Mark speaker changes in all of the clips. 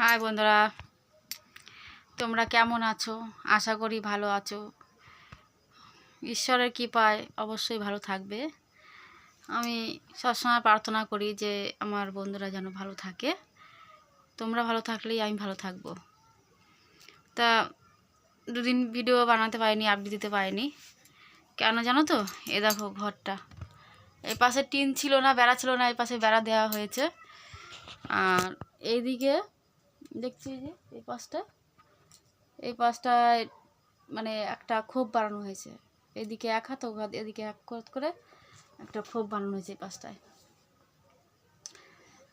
Speaker 1: High বন্ধুরা, তোমরা কেমন আছো? আশা করি ভালো আছো। ঈশ্বরের কৃপায় অবশ্যই ভালো থাকবে। আমি সবসময় প্রার্থনা করি যে আমার বন্ধুরা যেন ভালো থাকে। তোমরা ভালো থাকলেই আমি ভালো থাকবো। তা দুদিন ভিডিও বানাতে পারিনি, আপডেট দিতে পারিনি। কেন জানো তো? এ দেখো ঘরটা, এই পাশে টিন ছিল না, বেড়া ছিল না, এই পাশে বেড়া দেওয়া হয়েছে। আর এইদিকে দেখছি যে এই পাশটায় মানে একটা খোপ বানানো হয়েছে। এদিকে এক হাত, এদিকে এক হাত করে একটা খোপ বানানো হয়েছে এই পাশটায়।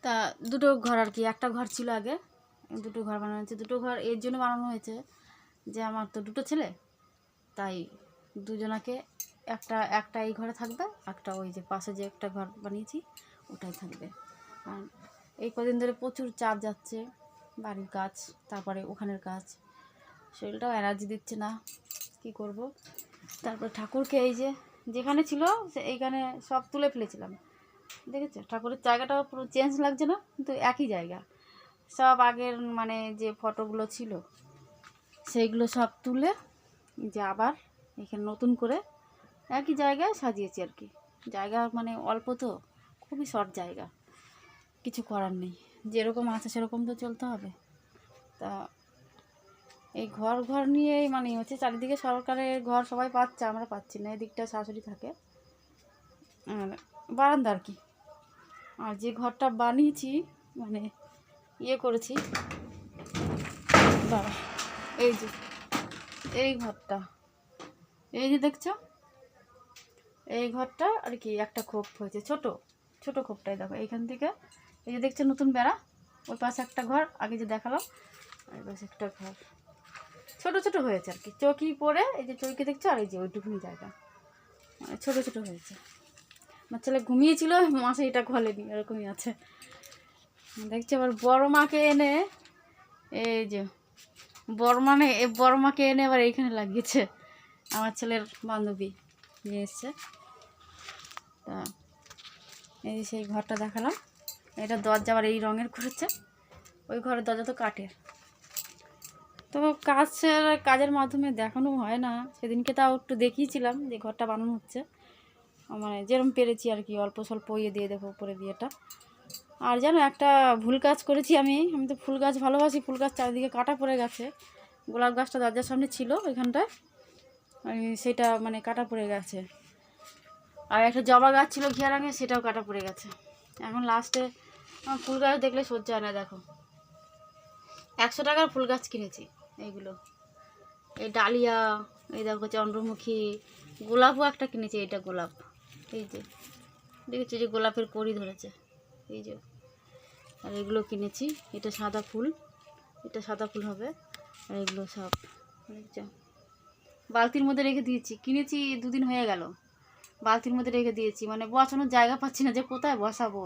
Speaker 1: তা দুটো ঘর আর কি, একটা ঘর ছিল আগে, দুটো ঘর বানানো হয়েছে। দুটো ঘর এর জন্য বানানো হয়েছে যে আমার তো দুটো ছেলে, তাই দুজনাকে একটা এই ঘরে থাকবে, একটা ওই যে পাশে যে একটা ঘর বানিয়েছি ওটাই থাকবে। আর এই কদিন ধরে প্রচুর চাপ যাচ্ছে, বাড়ির কাজ, তারপরে ওখানের কাজ, শরীরটাও এনার্জি দিচ্ছে না, কি করব। তারপর ঠাকুরকে এই যে যেখানে ছিল এইখানে সব তুলে ফেলেছিলাম, দেখেছো? ঠাকুরের জায়গাটাও পুরো চেঞ্জ লাগছে না, কিন্তু একই জায়গা। সব আগের মানে যে ফটোগুলো ছিল সেইগুলো সব তুলে যে আবার এখানে নতুন করে একই জায়গায় সাজিয়েছি আর কি। জায়গা মানে অল্প, তো খুবই শর্ট জায়গা, কিছু করার নেই, যেরকম আছে সেরকম তো চলতে হবে। তা এই ঘর নিয়েই মানে হচ্ছে, চারিদিকে সরকারের ঘর সবাই পাচ্ছে, আমরা পাচ্ছি না। এদিকটা শাশুড়ি থাকে, বারান্দা আর কি। আর যে ঘরটা বানিয়েছি মানে ইয়ে করেছি, বাবা এই যে এই ঘরটা, এই যে দেখছো এই ঘরটা আর কি একটা খোপ হয়েছে, ছোট ছোট খোপটাই দেখো। এইখান থেকে এই যে দেখছো নতুন বেড়া, ওই পাশে একটা ঘর আগে যে দেখালাম, ওই পাশে একটা ঘর ছোট ছোট হয়েছে আর কি। চৌকি পরে এই যে চৌকি দেখছো, আর এই যে ওইটুকুনি জায়গা মানে ছোট ছোট হয়েছে। আমার ছেলে ঘুমিয়েছিল, মাসে এটা খোলেনি, এরকমই আছে দেখছি। আবার বড় মাকে এনে এই যে বড় মাকে এনে আবার এইখানে লাগিয়েছে, আমার ছেলের বান্ধবী নিয়ে এসছে। তা এই সেই ঘরটা দেখালাম, এটা দরজা আবার এই রঙের করেছে। ওই ঘরের দরজা তো কাঠের। তো কাজের মাধ্যমে দেখানো হয় না। সেদিনকে তাও একটু দেখিয়েছিলাম যে ঘরটা বানানো হচ্ছে, মানে যেরকম পেরেছি আর কি, অল্প স্বল্প ইয়ে দিয়ে দেখো উপরে দিয়েটা। আর জানো একটা ভুল কাজ করেছি আমি তো ফুল গাছ ভালোবাসি, ফুল গাছ চারিদিকে কাটা পড়ে গেছে। গোলাপ গাছটা দরজার সামনে ছিল ওইখানটায়, সেটা মানে কাটা পড়ে গেছে। আর একটা জবা গাছ ছিল ঘিয়া রঙে, সেটাও কাটা পড়ে গেছে। এখন লাস্টে আমার ফুল গাছ দেখলে সহ্য হয় না। দেখো 100 টাকার ফুল গাছ কিনেছি, এইগুলো এই ডালিয়া, এই দেখো চন্দ্রমুখী, গোলাপও একটা কিনেছি, এইটা গোলাপ, এই যে দেখেছি যে গোলাপের কড়ি ধরেছে, এই যে। আর এগুলো কিনেছি, এটা সাদা ফুল, এটা সাদা ফুল হবে। আর এগুলো সব দেখছো বালতির মধ্যে রেখে দিয়েছি, কিনেছি 2 দিন হয়ে গেল, বালতির মধ্যে রেখে দিয়েছি। মানে বসানোর জায়গা পাচ্ছি না, যে কোথায় বসাবো,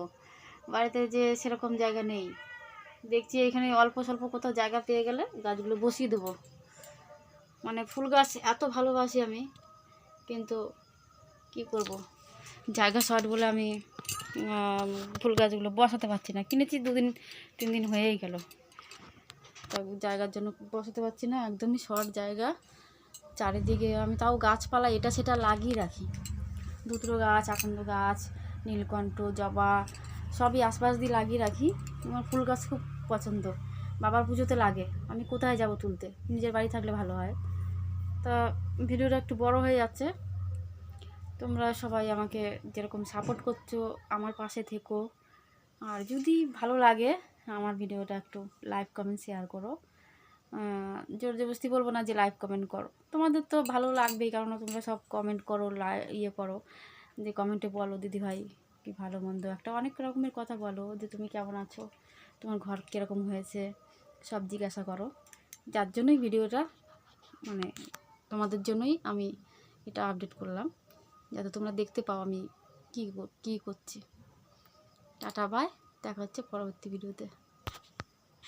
Speaker 1: বাড়িতে যে সেরকম জায়গা নেই। দেখছি এখানে অল্প স্বল্প কোথাও জায়গা পেয়ে গেলে গাছগুলো বসিয়ে দেবো। মানে ফুল গাছ এত ভালোবাসি আমি, কিন্তু কি করব, জায়গা শর্ট বলে আমি ফুল গাছগুলো বসাতে পারছি না। কিনেছি 2-3 দিন হয়েই গেল, তা জায়গার জন্য বসাতে পারছি না, একদমই শর্ট জায়গা। চারিদিকে আমি তাও গাছপালা এটা সেটা লাগিয়ে রাখি, দুটো গাছ, আকন্দ গাছ, নীলকণ্ঠ, জবা, সবই আশপাশ দিয়ে লাগিয়ে রাখি। আমার ফুল গাছ খুব পছন্দ, বাবার পুজোতে লাগে। আমি কোথায় যাব তুলতে, নিজের বাড়ি থাকলে ভালো হয়। তা ভিডিওটা একটু বড় হয়ে যাচ্ছে, তোমরা সবাই আমাকে যেরকম সাপোর্ট করছো আমার পাশে থেকো। আর যদি ভালো লাগে আমার ভিডিওটা একটু লাইক কমেন্ট শেয়ার করো। জোর জবরদস্তি বলবো না যে লাইক কমেন্ট করো, তোমাদের তো ভালো লাগবেই, কারণ তোমরা সব কমেন্ট করো, ইয়ে করো, যে কমেন্টে বলো দিদিভাই কি ভালো মন্দ একটা অনেক রকমের কথা বলো, যে তুমি কেমন আছো, তোমার ঘর কীরকম হয়েছে, সব জিজ্ঞাসা করো। যার জন্যই ভিডিওটা মানে তোমাদের জন্যই আমি এটা আপডেট করলাম, যাতে তোমরা দেখতে পাও আমি কী করছি। টাটা বাই, দেখা হচ্ছে পরবর্তী ভিডিওতে।